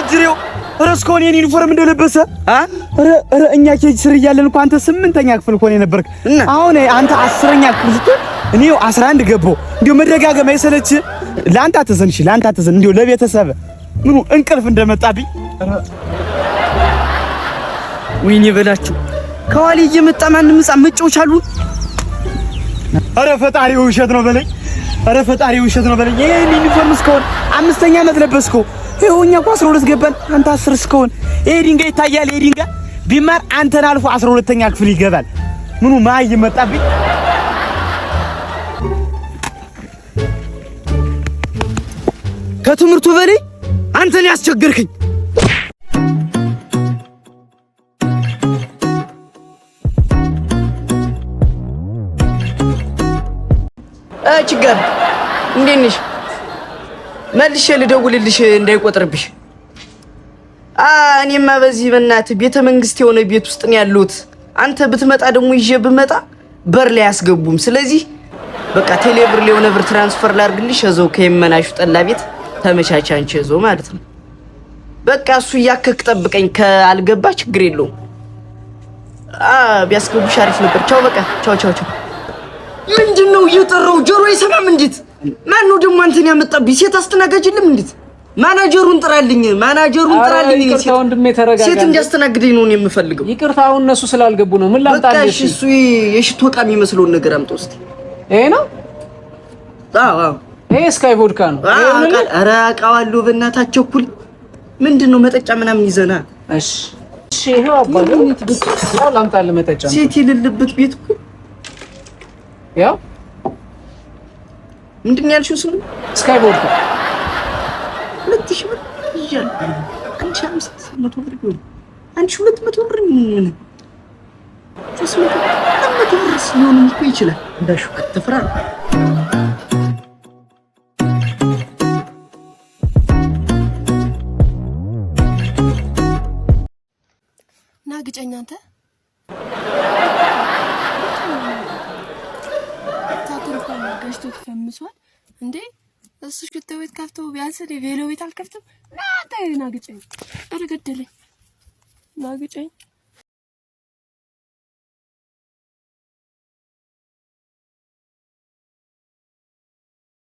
አጅሬው ረስኮን የኔ ዩኒፎርም እንደለበሰ ኧረ እኛ ኬጅ ስር እያለን እኮ አንተ 8ኛ ክፍል እኮ ነው የነበርክ። አሁን አንተ 10ኛ ክፍል ስትሆን እኔው 11 ገባሁ። እንዴው መደጋገም አይሰለች? ላንተ አትዘንሽ፣ ላንተ አትዘን። እንዴው ለቤተሰብ ምኑ እንቅልፍ እንደመጣብኝ ወይኔ በላችሁ። ከዋሊ እየመጣ ማንም ህፃን መጫወቻ አሉ። ኧረ ፈጣሪ ውሸት ነው በለኝ፣ ኧረ ፈጣሪ ውሸት ነው በለኝ። ይሄን ዩኒፎርም እስከሆነ 5ኛ ዓመት ለበስከው። ይኸው እኛ እኮ 12 ገባን፣ አንተ 10 እስከሆነ። ይሄ ድንጋይ ይታያል። ይሄ ድንጋይ ቢማር አንተን አልፎ 12ኛ ክፍል ይገባል። ምኑ ማይ መጣብኝ። ከትምህርቱ በላይ አንተን ያስቸገርከኝ። ችግር እንዴት ነሽ? መልሼ ልደውልልሽ እንዳይቆጥርብሽ። እኔማ በዚህ በእናትህ ቤተ መንግስት የሆነ ቤት ውስጥ ነው ያለሁት። አንተ ብትመጣ ደግሞ ይዤ ብመጣ በር ላይ አያስገቡም። ስለዚህ በቃ ቴሌብር ላይ የሆነ ብር ትራንስፈር ላድርግልሽ። እዛው ከየመናሹ ጠላ ቤት ተመቻቻ አንቺ እዛው ማለት ነው። በቃ እሱ እያከክ ጠብቀኝ። ካልገባ ችግር የለውም። ቢያስገቡሽ አሪፍ ነበር። ቻው በቃ ቻው ቻው ቻው። ምንድነው እየጠራው ጆሮ አይሰማም? እንዴት ማን ነው ደግሞ አንተን ያመጣብኝ? ሴት አስተናጋጅልም እንዴት? ማናጀሩን ጥራልኝ፣ ማናጀሩን ጥራልኝ። ሴት እንዲያስተናግደኝ ነው የምፈልገው። ይቅርታው እነሱ ስላልገቡ ነው። ምን ላምጣልሽ? በቃ እሱ የሽቶ ዕቃ የሚመስለውን ነገር አምጣው እስቲ። ይሄ ነው? አዎ ይሄ ስካይ ቮድካ ነው። ኧረ አውቃለሁ። በእናታችሁ እኩል ምንድነው መጠጫ ምናምን ይዘና። እሺ እሺ። ይሄው አባሉ ያው ላምጣልህ መጠጫ። ሴት የሌለበት ቤት እኮ ያው ምንድን ያልሽው ስሙ? ስካይ ቦርድ 2000 ብር ይያል 1500 ብር ይሆን 1200 ብር ምን 300 ብር ሲሆን እኮ ይችላል። እንዳሹ አትፍራ። ናግጨኛ አንተ ገሽቶ ተፈምሷል እንዴ? እሱ ሽቶ ቤት ከፍቶ ቢያንስ ቬሎ ቤት አልከፍትም። ናግጨኝ፣ ኧረ ገደለኝ። ናግጨኝ